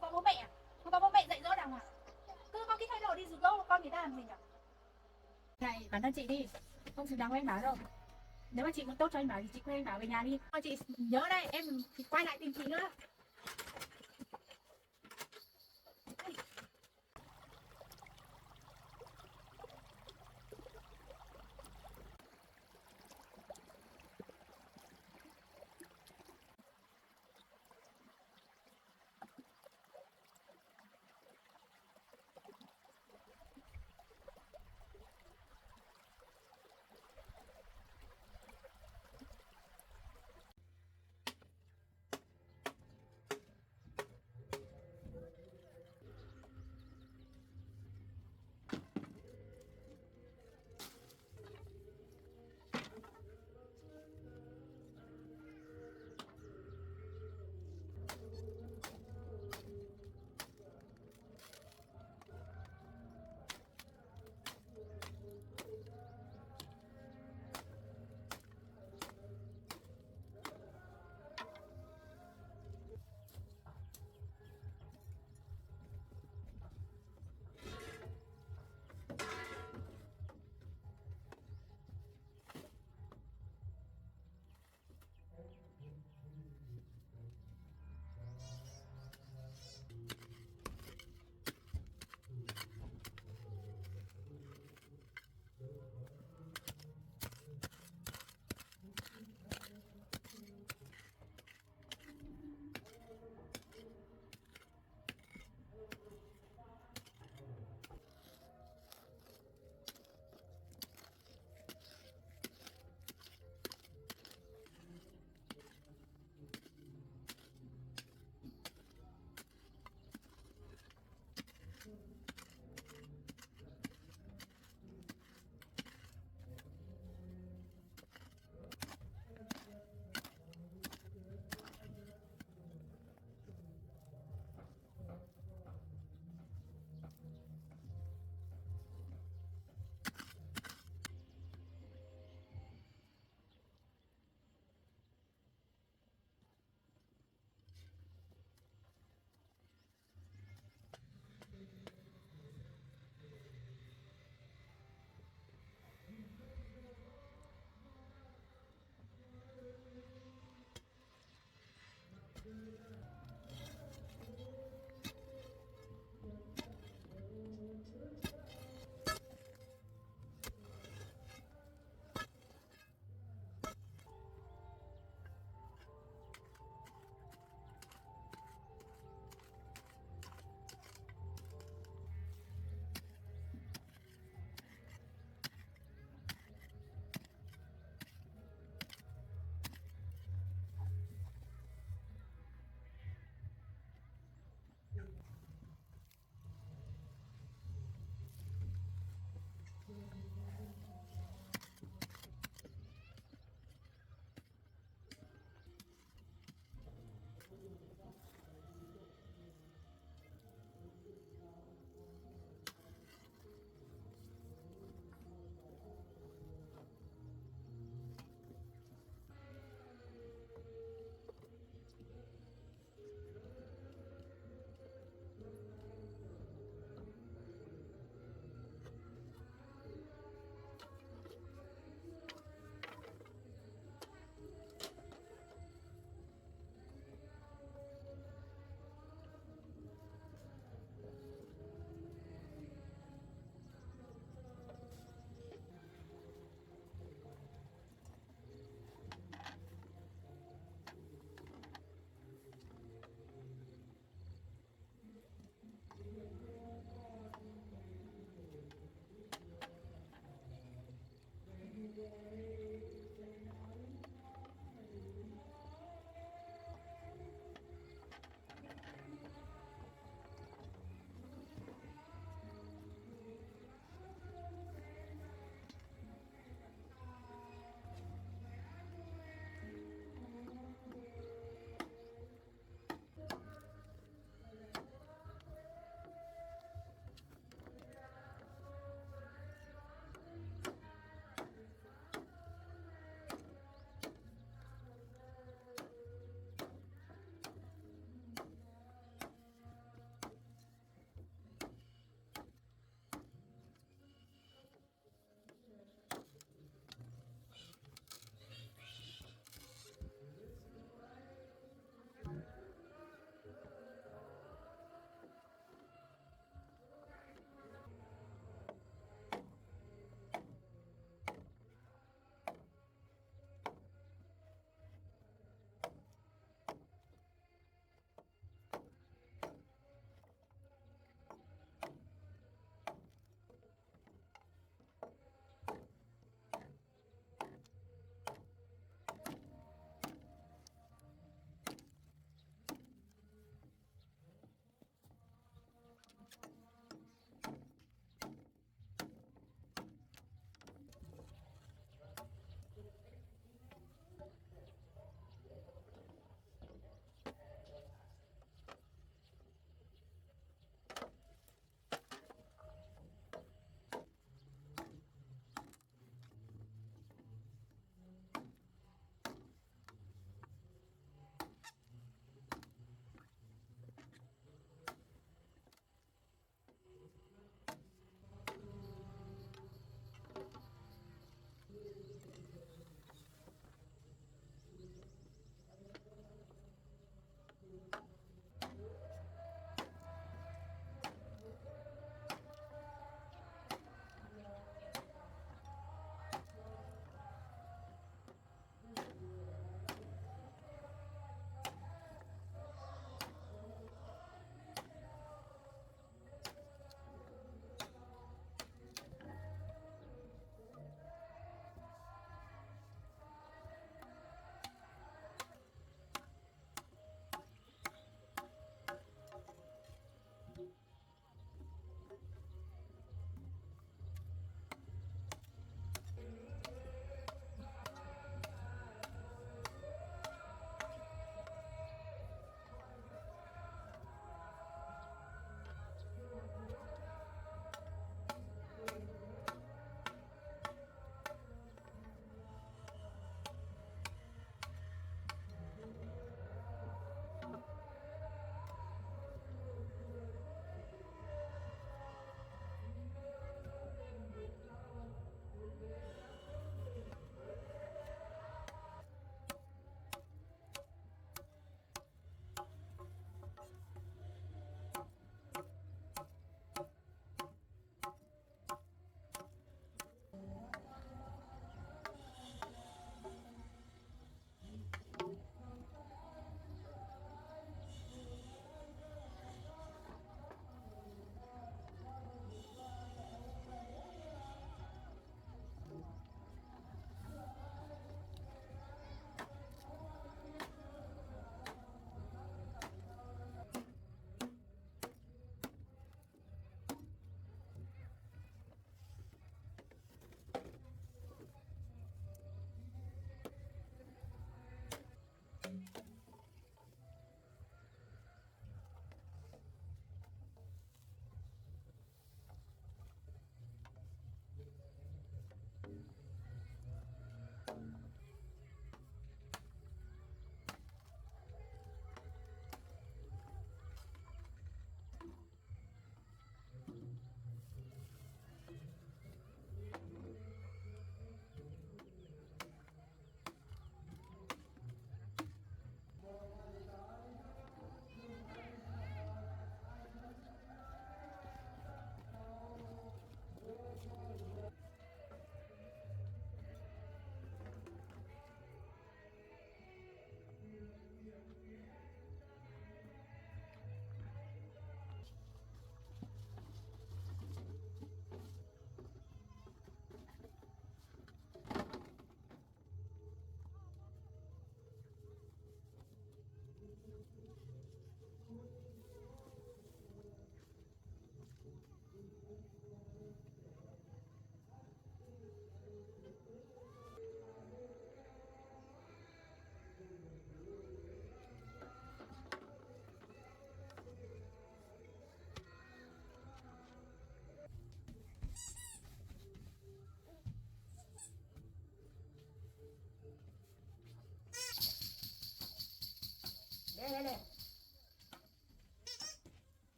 không có bố mẹ à? Không có bố mẹ dạy dỗ đàng hoàng. Cứ có cái thái độ đi dụ dỗ con người ta làm gì nhỉ? Này, bản thân chị đi, không xứng đáng với anh Bảo đâu. Nếu mà chị muốn tốt cho anh Bảo thì chị quay anh Bảo về nhà đi. Thôi chị nhớ đây, em quay lại tìm chị nữa.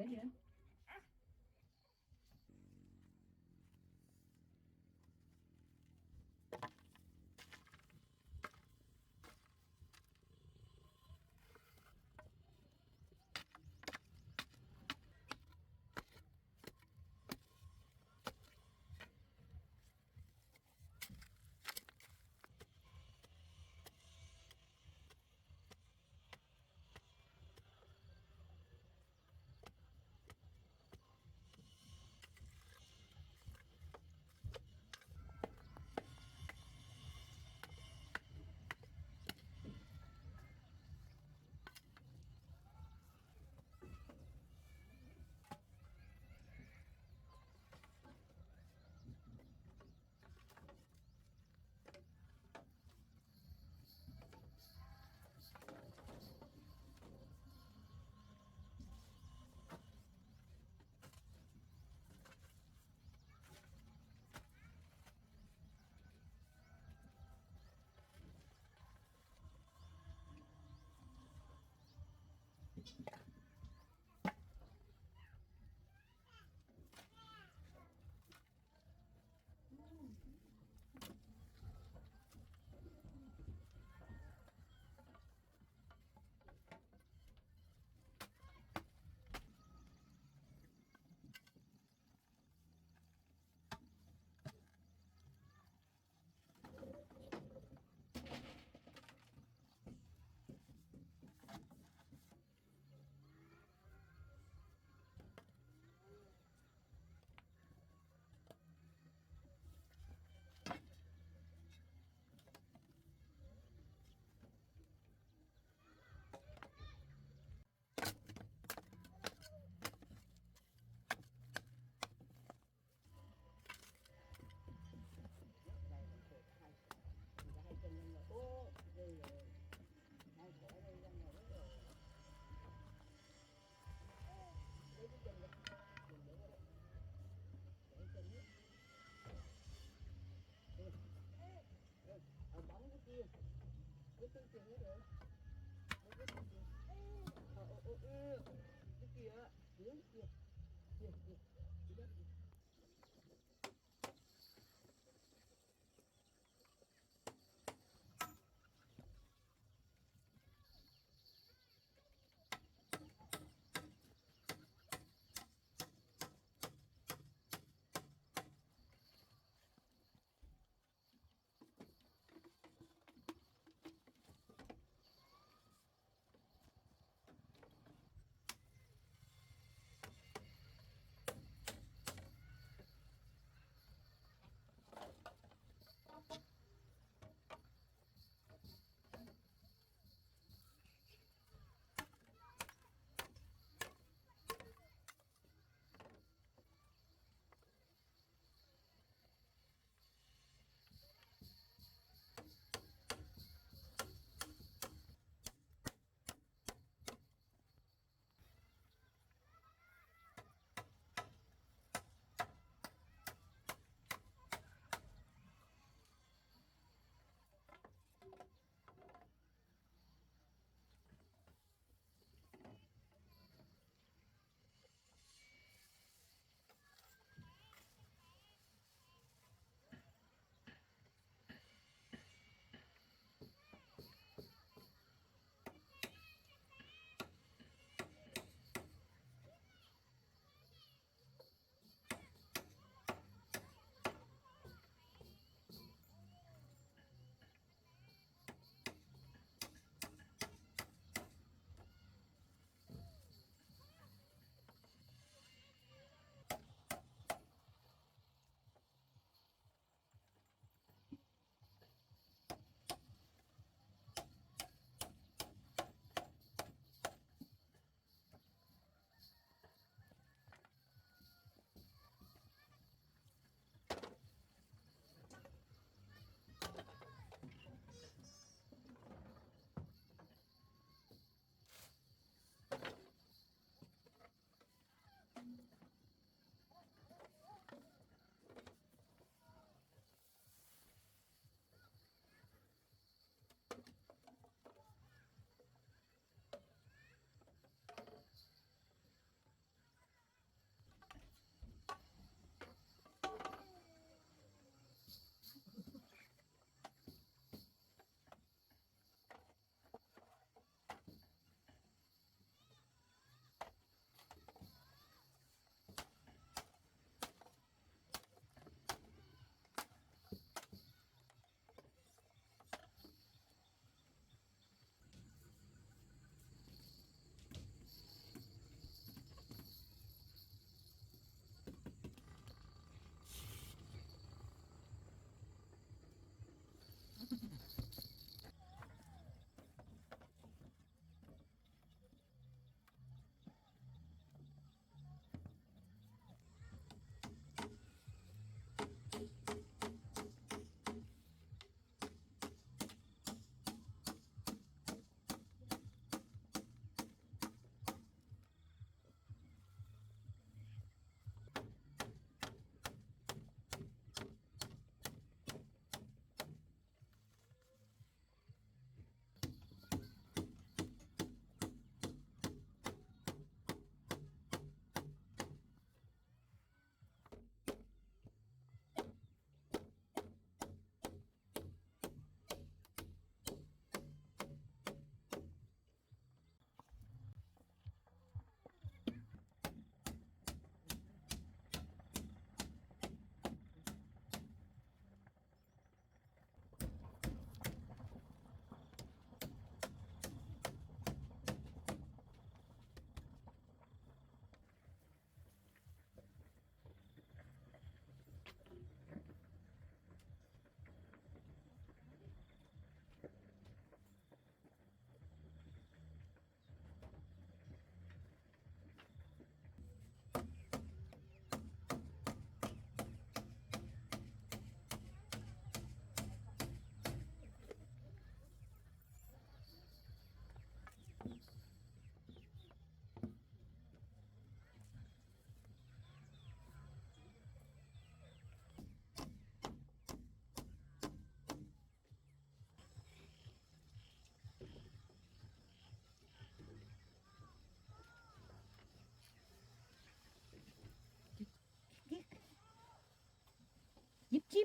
cái gì nữa.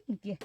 kíp kìa.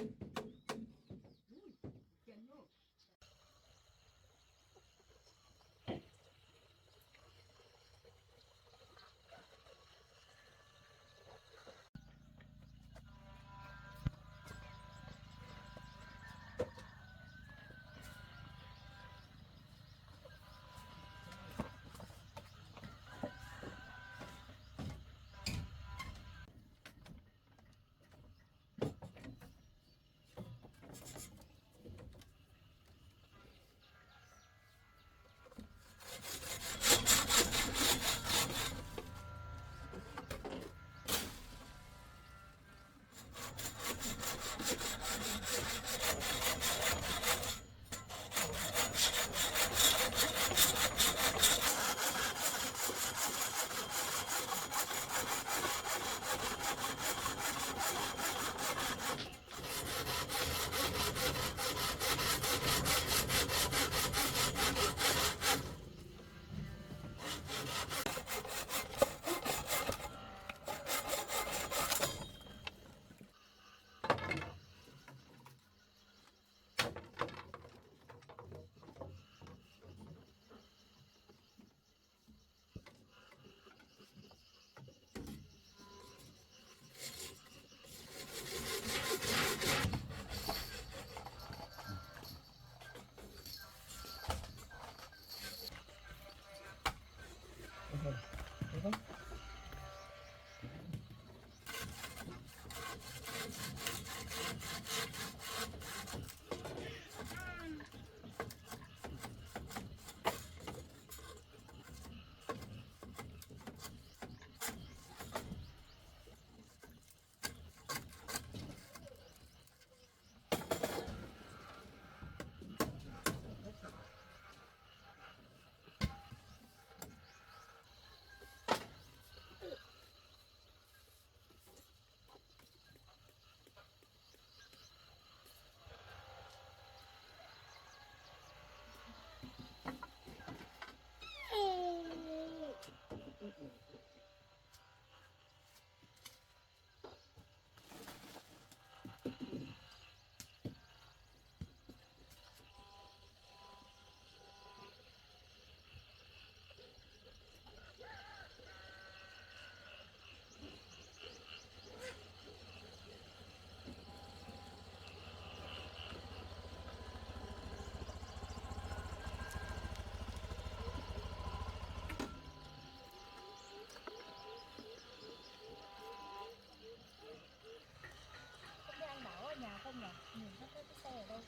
Nhà không nhỉ? Nhìn các cái xe ở đâu?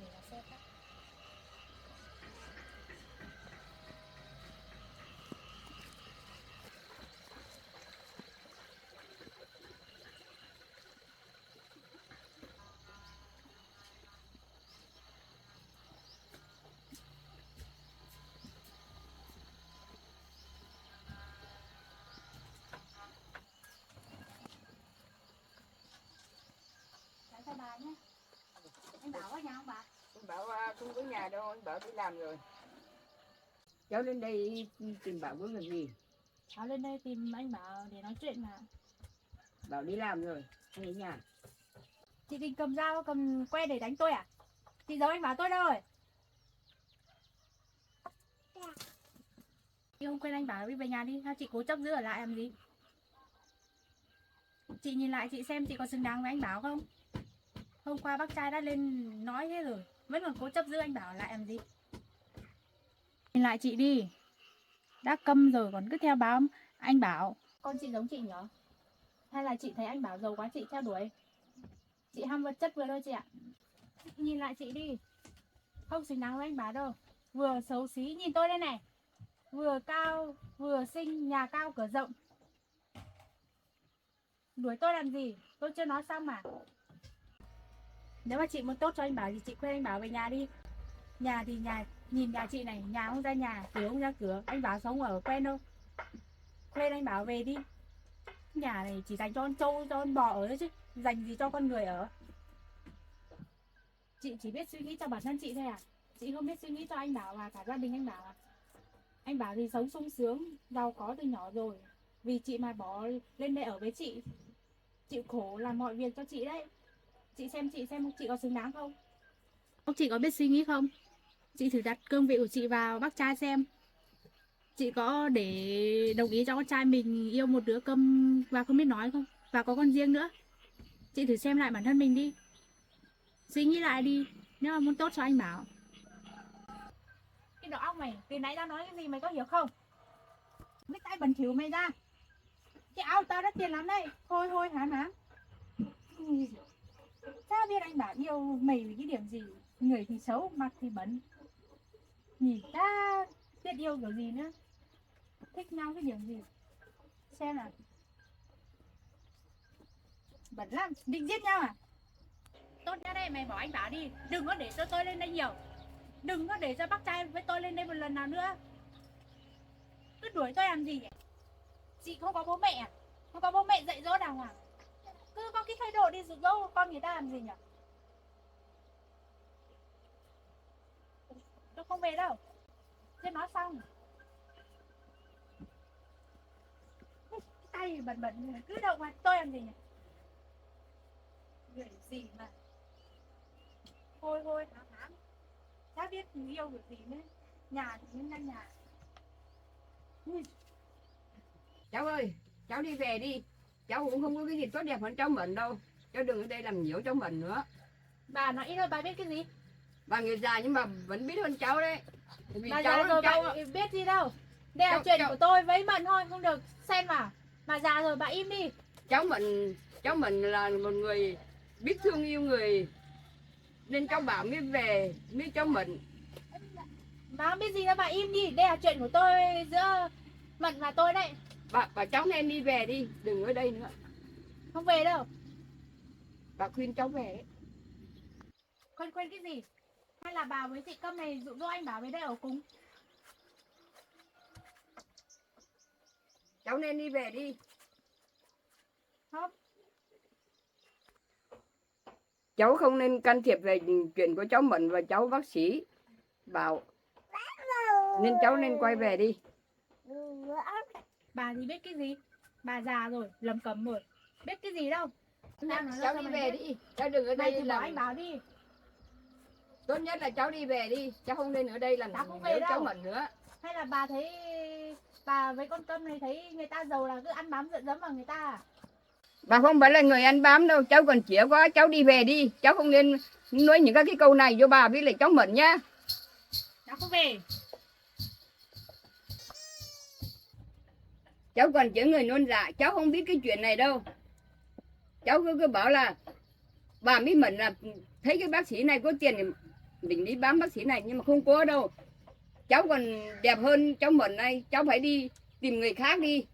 Để là xe khác. Chào bà nhé. Anh Bảo ở nhà không bà? Anh Bảo không có nhà đâu, anh Bảo đi làm rồi. Cháu lên đây tìm Bảo có việc gì? Cháu lên đây tìm anh Bảo để nói chuyện mà. Bảo đi làm rồi, anh ở nhà. Chị định cầm dao cầm que để đánh tôi à? Chị giấu anh Bảo tôi đâu rồi? Chị không quên anh Bảo đi về nhà đi, sao chị cố chấp giữ ở lại làm gì? Chị nhìn lại chị xem chị có xứng đáng với anh Bảo không? Hôm qua bác trai đã lên nói thế rồi, vẫn còn cố chấp giữ anh Bảo lại làm gì? Nhìn lại chị đi, đã câm rồi còn cứ theo bám anh Bảo. Con chị giống chị nhở? Hay là chị thấy anh Bảo giàu quá chị theo đuổi? Chị ham vật chất vừa thôi chị ạ. Nhìn lại chị đi, không xứng đáng với anh Bảo đâu. Vừa xấu xí, nhìn tôi đây này, vừa cao vừa xinh, nhà cao cửa rộng. Đuổi tôi làm gì? Tôi chưa nói xong mà. Nếu mà chị muốn tốt cho anh Bảo thì chị khuyên anh Bảo về nhà đi. Nhà thì nhà, nhìn nhà chị này, nhà không ra nhà, cửa không ra cửa. Anh Bảo sống ở quen đâu. Khuyên anh Bảo về đi. Nhà này chỉ dành cho con trâu, cho con bò ở thôi chứ dành gì cho con người ở. Chị chỉ biết suy nghĩ cho bản thân chị thôi à? Chị không biết suy nghĩ cho anh Bảo và cả gia đình anh Bảo à? Anh Bảo thì sống sung sướng, giàu có từ nhỏ rồi. Vì chị mà bỏ lên đây ở với chị. chịu khổ làm mọi việc cho chị đấy. Chị xem chị có xứng đáng không? Chị có biết suy nghĩ không? Chị thử đặt cương vị của chị vào bác trai xem. Chị có để đồng ý cho con trai mình yêu một đứa câm và không biết nói không? Và có con riêng nữa. Chị thử xem lại bản thân mình đi. Suy nghĩ lại đi. Nếu mà muốn tốt cho anh Bảo. Cái đầu óc mày, từ nãy tao nói cái gì mày có hiểu không? Cái tay bẩn thỉu mày ra. Cái áo của tao đắt tiền lắm đây. Thôi thôi hả má. Sao biết anh Bảo yêu mày vì cái điểm gì? Người thì xấu, mặt thì bẩn. Nhìn ta biết yêu kiểu gì nữa. Thích nhau cái điểm gì? Xem nào. Bẩn lắm, định giết nhau à? Tốt nhất đây mày bỏ anh Bảo đi. Đừng có để cho tôi lên đây nhiều. Đừng có để cho bác trai với tôi lên đây một lần nào nữa. Cứ đuổi tôi làm gì vậy? Chị không có bố mẹ à? Không có bố mẹ dạy dỗ đàng hoàng. Cứ có cái thái độ đi dụ dỗ con người ta làm gì nhỉ? Tôi không về đâu. Chưa nói xong. Tay bẩn bẩn cứ động vào tôi làm gì nhỉ? Người gì mà. Thôi thôi hả hả. Chả biết người yêu kiểu gì nữa. Nhà thì nên ăn nhà. Cháu ơi, cháu đi về đi. Cháu cũng không có cái gì tốt đẹp hơn cháu mình đâu. Cháu đừng ở đây làm nhiễu cháu mình nữa. Bà nói ít thôi, bà biết cái gì? Bà người già nhưng mà vẫn biết hơn cháu đấy. Vì Bà cháu già rồi cháu bà biết gì đâu. Đây là chuyện của tôi với Mận thôi, không được xen vào. Bà già rồi bà im đi. cháu mình là một người biết thương yêu người, nên cháu bảo mới về mới cháu mình. Bà không biết gì đâu, bà im đi. Đây là chuyện của tôi giữa Mận và tôi đấy. Bà cháu nên đi về đi, đừng ở đây nữa. Không về đâu. Bà khuyên cháu về đấy. Khuyên cái gì? Hay là bà với chị Câm này dụ dỗ anh Bảo về đây ở cùng? Cháu nên đi về đi. Không. Cháu không nên can thiệp về chuyện của cháu Mận và cháu bác sĩ bảo, nên cháu nên quay về đi. Bà thì biết cái gì? Bà già rồi, lầm cẩm rồi. Biết cái gì đâu. Cháu đi về đi, cháu đừng ở Mày đây thì bỏ anh Bảo đi. Tốt nhất là cháu đi về đi, cháu không nên ở đây làm Cháu không về nhiễu đâu. cháu Mận nữa. Hay là bà thấy bà với con Câm này thấy người ta giàu là cứ ăn bám dựa dẫm vào người ta à? Bà không phải là người ăn bám đâu, cháu còn trẻ quá, cháu đi về đi, cháu không nên nói những cái câu này cho bà với lại cháu Mận nhá. Cháu không về. Cháu còn trẻ người non dạ, cháu không biết cái chuyện này đâu. Cháu cứ bảo là bà mới Mận là thấy cái bác sĩ này có tiền thì mình đi bám bác sĩ này, nhưng mà không có đâu. Cháu còn đẹp hơn cháu Mận này, cháu phải đi tìm người khác đi.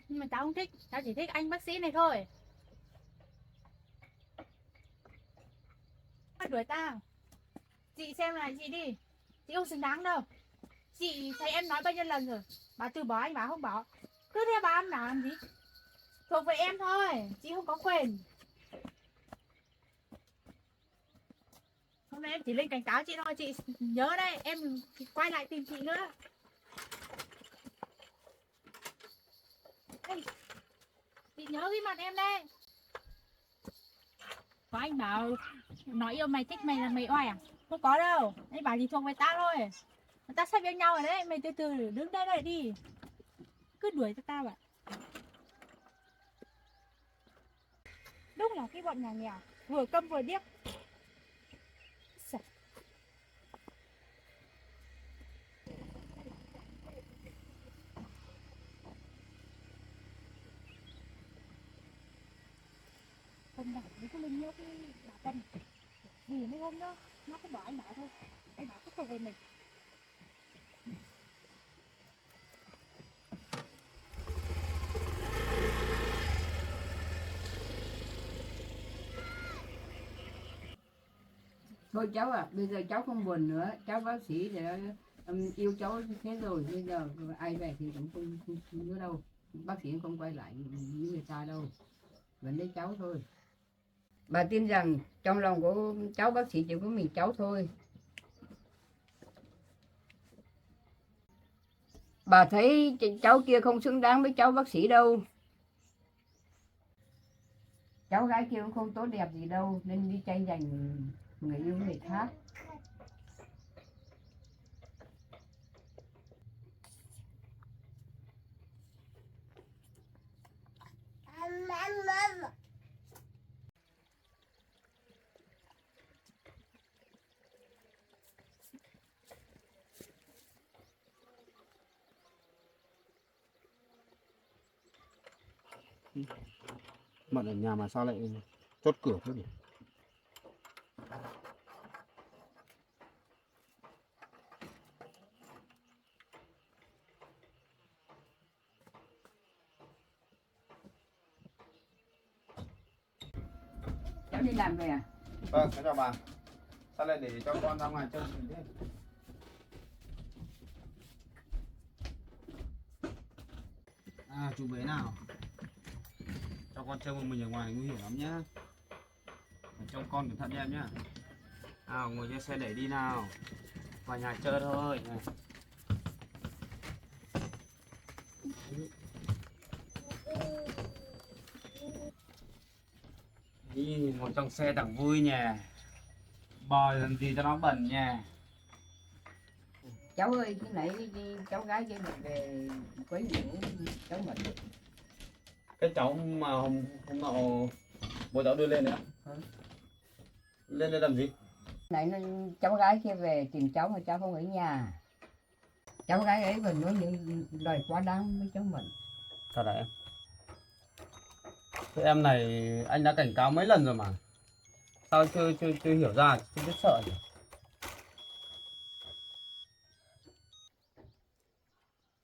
Nhưng mà cháu không thích, cháu chỉ thích anh bác sĩ này thôi. Bắt đuổi tao. Chị xem lại chị đi. Chị không xứng đáng đâu. Chị thấy em nói bao nhiêu lần rồi. Bà từ bỏ anh, bà không bỏ. Cứ theo bà ăn nào làm gì. Thuộc về em thôi, chị không có quyền. Hôm nay em chỉ lên cảnh cáo chị thôi, chị nhớ đây, em quay lại tìm chị nữa. Ê, chị nhớ cái mặt em đây. Có anh bảo nói yêu mày thích mày là mày oai à? Không có đâu, anh bảo thì thuộc về ta thôi. Người ta sắp yêu nhau rồi đấy, mày từ từ đứng đây lại đi. Cứ đuổi cho tao ạ. Đúng là cái bọn nhà nghèo, vừa câm vừa điếc. Con bảo với cái Linh nhớ cái bà Tân gì mấy hôm đó nó cứ bỏ anh bảo thôi, anh bảo cứ thuộc về mình. Thôi cháu à, bây giờ cháu không buồn nữa, cháu bác sĩ để yêu cháu thế rồi, bây giờ ai về thì cũng không nữa đâu. Bác sĩ không quay lại với người ta đâu, vẫn lấy cháu thôi. Bà tin rằng trong lòng của cháu bác sĩ chỉ có mình cháu thôi. Bà thấy cháu kia không xứng đáng với cháu bác sĩ đâu. cháu gái kia cũng không tốt đẹp gì đâu nên đi tranh giành người yêu người khác. Mận ở nhà mà sao lại chốt cửa thế nhỉ? Cháu đi làm về à? Vâng, chào bà. Sao lại để cho con ra ngoài chơi thế? À, chú bé nào? Cho con chơi một mình ở ngoài nguy hiểm lắm nhá. Phải trông con cẩn thận em nhá. Nào, ngồi trên xe đẩy đi nào. Vào nhà chơi thôi. Này. Đi, ngồi trong xe chẳng vui nhỉ. Bò làm gì cho nó bẩn nhỉ. Cháu ơi, cái nãy cháu gái kia được về quấy nhiễu cháu mình. Cái cháu mà hôm nọ bố cháu đưa lên đấy. Ừ. Lên đây làm gì? Nãy cháu gái kia về tìm cháu mà cháu không ở nhà. Cháu gái ấy còn nói những lời quá đáng với cháu mình. Thật hả em? Cái em này anh đã cảnh cáo mấy lần rồi mà. Sao chưa hiểu ra, chưa biết sợ nhỉ?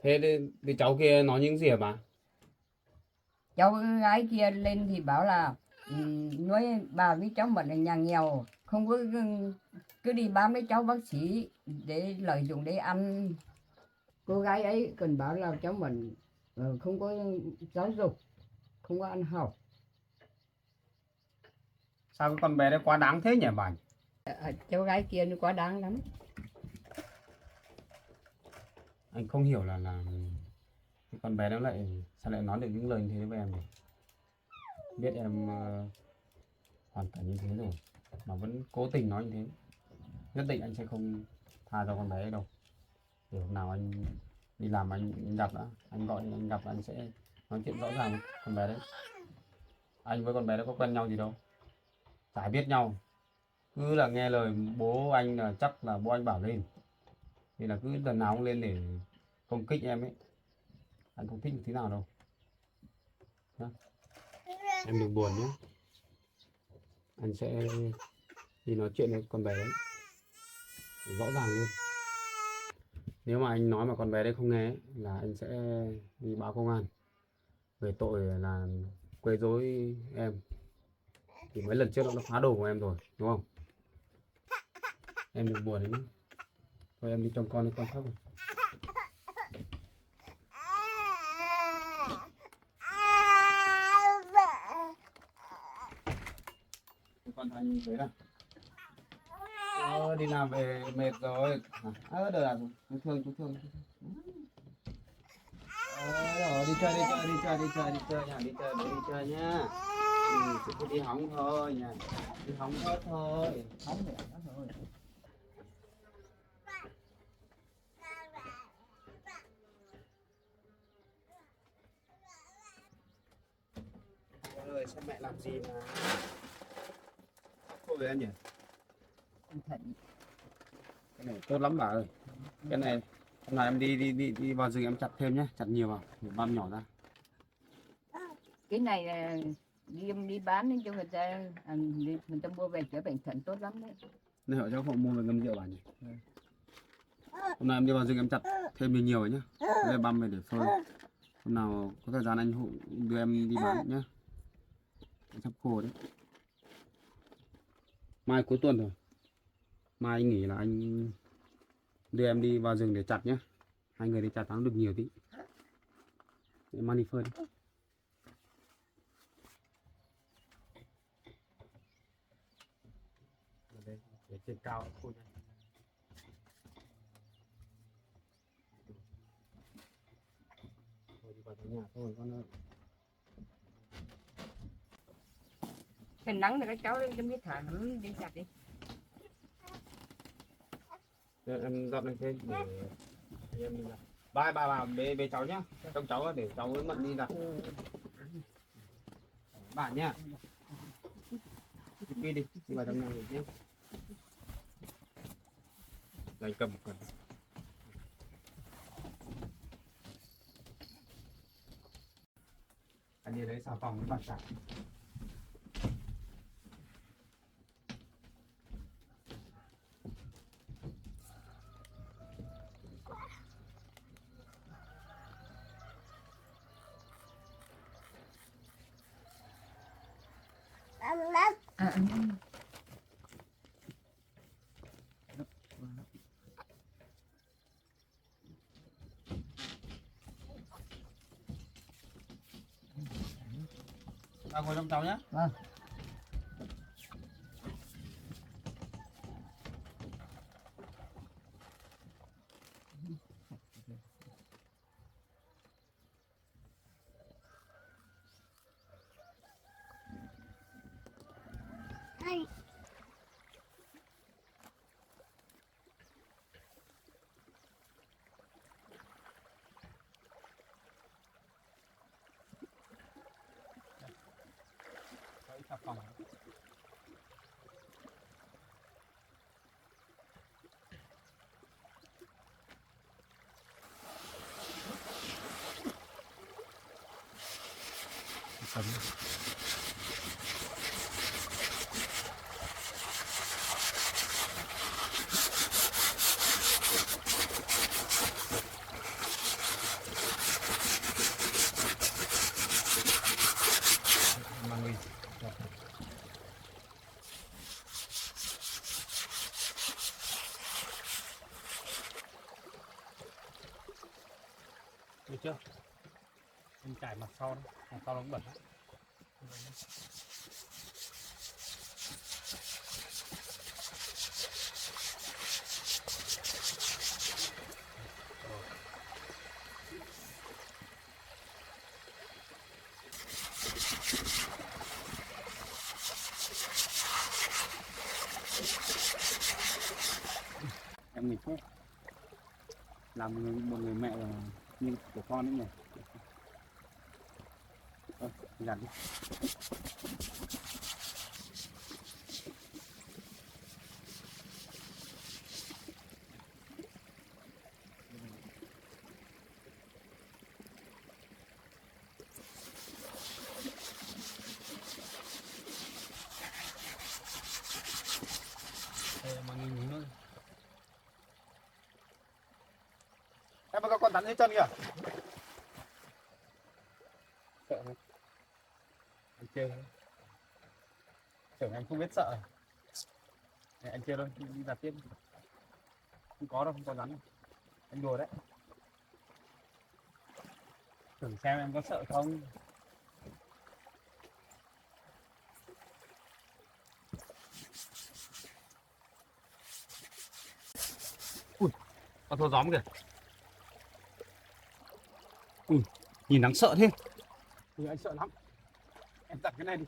Thế thì cháu kia nói những gì hả bà? Cháu gái kia lên thì bảo là nói bà với cháu mình là nhà nghèo, không có cứ đi bám với cháu bác sĩ để lợi dụng để ăn. Cô gái ấy còn bảo là cháu mình không có giáo dục, không có ăn học. Sao cái con bé đấy quá đáng thế nhỉ bà? Cháu gái kia nó quá đáng lắm. Anh không hiểu là cái con bé đó lại sao lại nói được những lời như thế với em nhỉ? Biết em hoàn cảnh như thế rồi mà vẫn cố tình nói như thế. Nhất định anh sẽ không tha cho con bé ấy đâu. Để hôm nào anh đi làm anh gặp đã, anh gọi anh gặp anh sẽ nói chuyện rõ ràng với con bé đấy. Anh với con bé đó có quen nhau gì đâu, chả biết nhau, cứ là nghe lời bố anh là chắc là bố anh bảo lên thì là cứ lần nào cũng lên để công kích em ấy. Anh không thích tí nào đâu nhá. Em đừng buồn nhé, anh sẽ đi nói chuyện với con bé đấy rõ ràng luôn. Nếu mà anh nói mà con bé đấy không nghe ấy, là anh sẽ đi báo công an về tội là quấy rối em. Thì mấy lần trước nó phá đồ của em rồi đúng không? Em đừng buồn đấy nhé. Thôi em đi trông con đi, con khóc rồi. Con anh thế nào? Đi làm về mệt rồi. Được à, chú thương, chú thương. Rồi, đi chơi, đi chơi, đi chơi, đi chơi, đi chơi nha, đi chơi nhá. Chỉ có đi hóng thôi nha, đi hóng thôi. Không được đó thôi. Ơi, sao mẹ làm gì mà thôi em nhỉ? Thật. Cái này tốt lắm bà ơi. Cái này hôm nay em đi vào rừng em chặt thêm nhé, chặt nhiều vào, để băm nhỏ ra. Cái này là đi bán cho người ta, người ta mua về chữa bệnh thận tốt lắm đấy. Này họ cho họ mua về ngâm rượu bà nhỉ? Hôm nay em đi vào rừng em chặt thêm nhiều nhá, để băm về để phơi. Hôm nào có thời gian anh hộ đưa em đi bán nhá. Sắp khô đấy. Mai cuối tuần rồi, mai anh nghỉ là anh đưa em đi vào rừng để chặt nhé. Hai người đi chặt thắng được nhiều tí để mang đi phơi đi. Ở đây để trên cao khô nhanh. Thôi đi vào trong nhà thôi con ơi. cái nắng này các cháu lên cái thả nó đi chặt đi. Em dọn lên trên để em đi ra. Bà bê cháu nhá, trong cháu để cháu với Mận đi đặt. Bà nhá. Đi đi vào trong này nhé. Đây cầm một cần. Anh đi lấy xà phòng với bàn chải. Ngồi trong cháu nhé. Vâng. Lấy xà phòng. Cầm. Mang đi. Được chưa? Em trải mặt sau đó, mặt sau nó cũng bẩn. Em nghịch thế, làm một người mẹ là như của con ấy nhỉ. Giặt đi. Đây là mang nghỉ nữa. Em có con rắn dưới chân kìa. Sợ không? Anh chơi. Tưởng em không biết sợ. Này, anh chơi thôi, đi đặt tiếp. Không có đâu, không có rắn đâu. Anh đùa đấy. Tưởng xem em có sợ không. Ui, con thua gióm kìa. Ui, nhìn đáng sợ thế. Ui, anh sợ lắm. Em đặt cái này đi.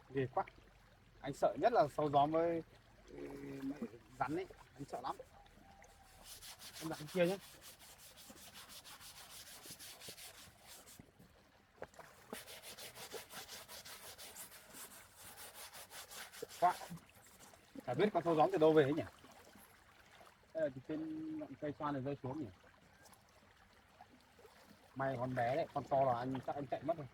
Ghê quá. Anh sợ nhất là sâu gióm với rắn ấy. Anh sợ lắm. Em đặt cái kia nhé. Quá. Chả biết con sâu gióm từ đâu về ấy nhỉ. Đây là trên ngọn cây xoan này rơi xuống nhỉ. May con bé đấy, con to là anh chắc anh chạy mất rồi.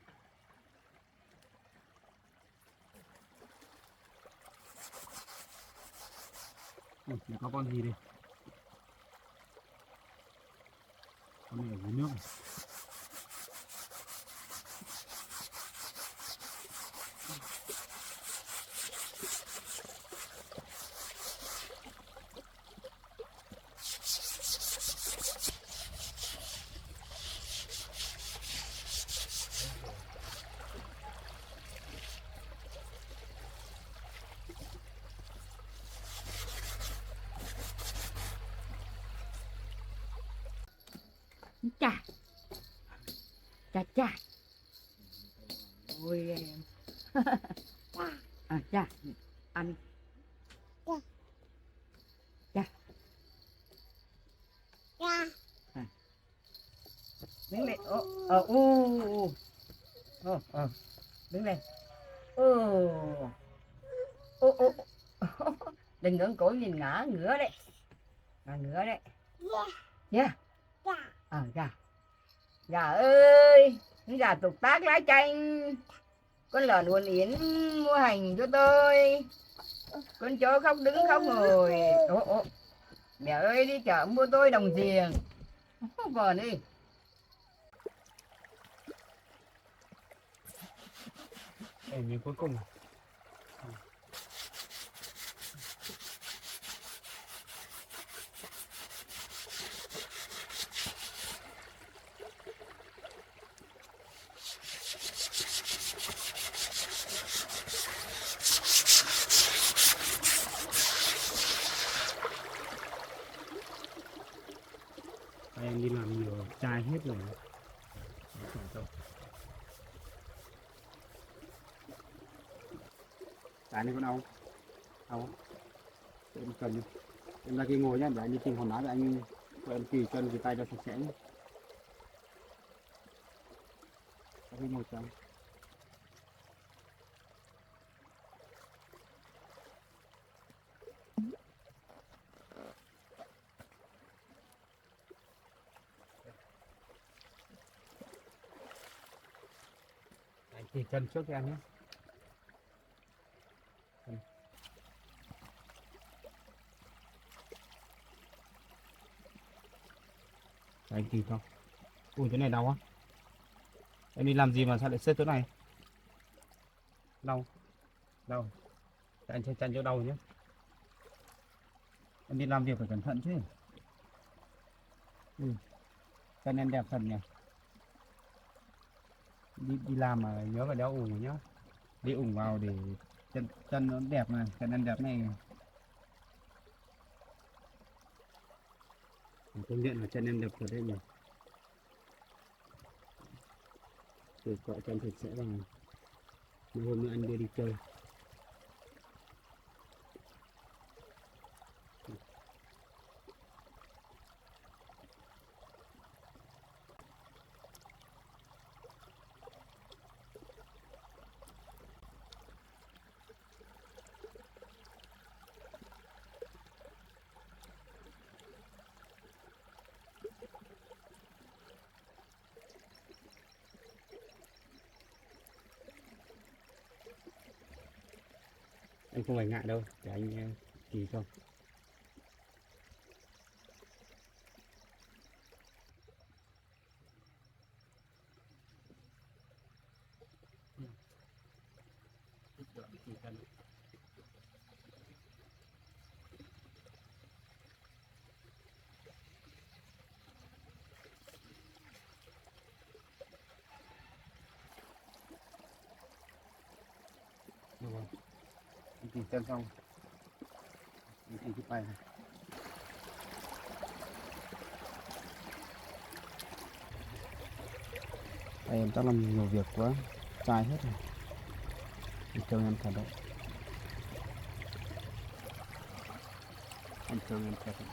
Có con gì đây? Con này ở dưới nước này. Chà chà chà. ôi em. À, cha ăn cha à, đứng lên đứng lên đừng ngưỡng cổ nhìn ngã ngửa đấy ngửa đấy nha gà gà ơi gà tục tác lá chanh con lợn quần yến mua hành cho tôi con chó khóc đứng khóc ngồi mẹ ơi đi chợ mua tôi đồng tiền vợ đi Để miếng cuối cùng. Đây, em đi làm nhiều chai hết rồi. Cái này con ong em cần em ra kia ngồi nhá, để anh đi tìm hòn đá để anh cho em kỳ chân kỳ tay cho sạch sẽ nhé. Có cái ngồi trong anh kỳ chân trước cho em nhé. Anh kỳ không? Ui, chỗ này đau á. Em đi làm gì mà sao lại xếp chỗ này? Đau. Đau. Để anh chăn chỗ đau nhé. Em đi làm việc phải cẩn thận chứ. Chân em đẹp thật nhỉ. Đi làm mà nhớ phải đeo ủng nhá. Đi ủng vào để chân nó đẹp này, chân em đẹp này. Công nhận là chân em đẹp thật đấy nhỉ. Rồi cọ chân thật sẽ vào. Mấy hôm nữa anh đưa đi chơi. Anh không phải ngại đâu, để anh kỳ cho. Được rồi. Anh kỳ chân xong. Anh kỳ cái tay này. Đây em chắc làm nhiều việc quá, chai hết rồi. Anh trông em thật đấy. Anh trông em thật đấy.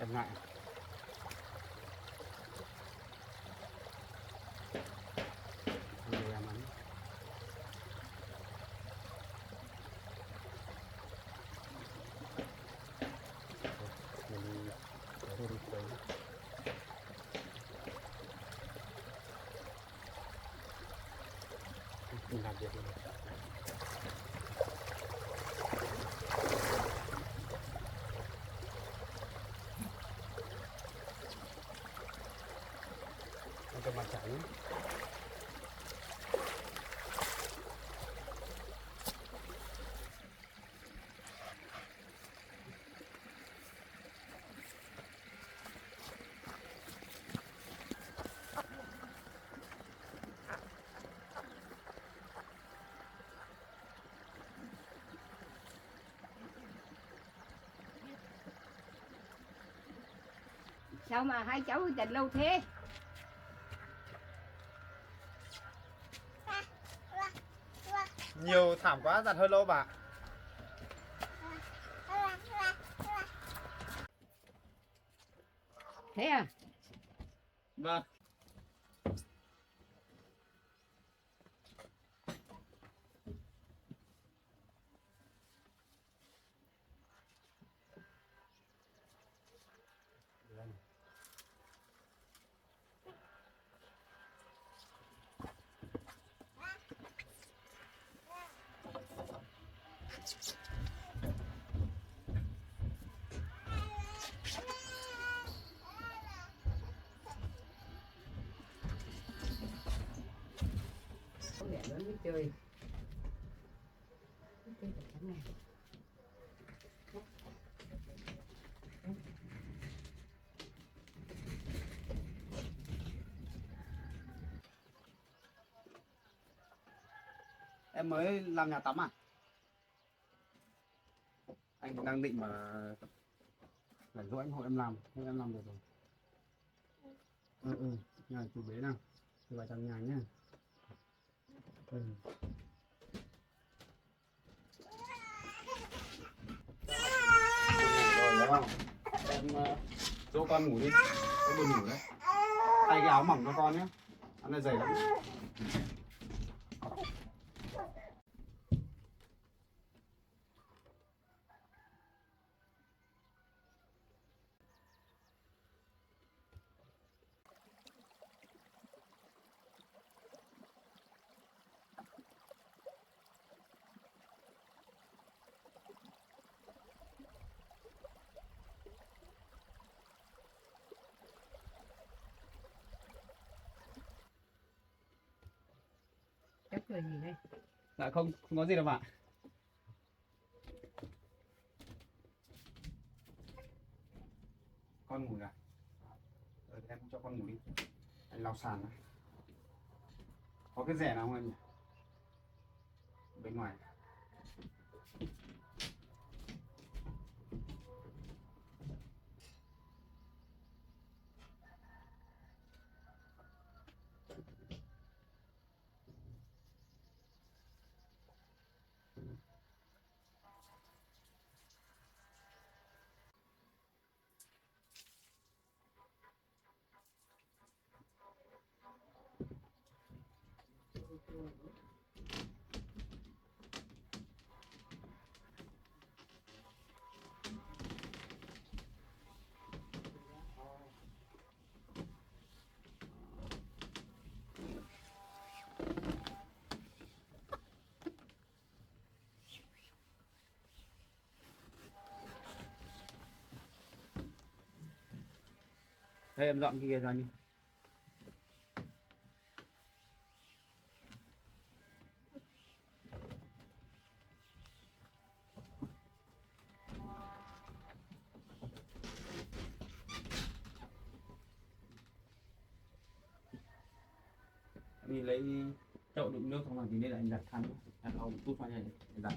Em ngại. Không để em ăn. Mình đi chơi Mình làm việc rồi. Cho mặt trắng nhé. Sao mà hai cháu dành lâu thế? Nhiều thảm quá, giặt hơi lâu bà. Thế à? Vâng. Có vẻ lớn mới chơi. Chơi thật trắng này. Em mới làm nhà tắm à? Anh đang định mà rảnh rỗi anh hộ em làm, nhưng em làm được rồi. Nhà chú bế nào, chú vào trong nhà nhé. Rồi đấy không? Em dỗ con ngủ đi, có buồn ngủ đấy. Thay cái áo mỏng cho con nhé, áo này dày lắm. Cháu cười gì đây? Dạ không có gì đâu ạ. Con ngủ à? Em cho con ngủ đi. Anh lau sàn này. Có cái rẻ nào không em nhỉ? Bên ngoài. Đây em dọn cái kia ra nhé. Em đi lấy chậu đựng nước xong rồi thì đây là anh giặt khăn, giặt lau tút vào đây để giặt.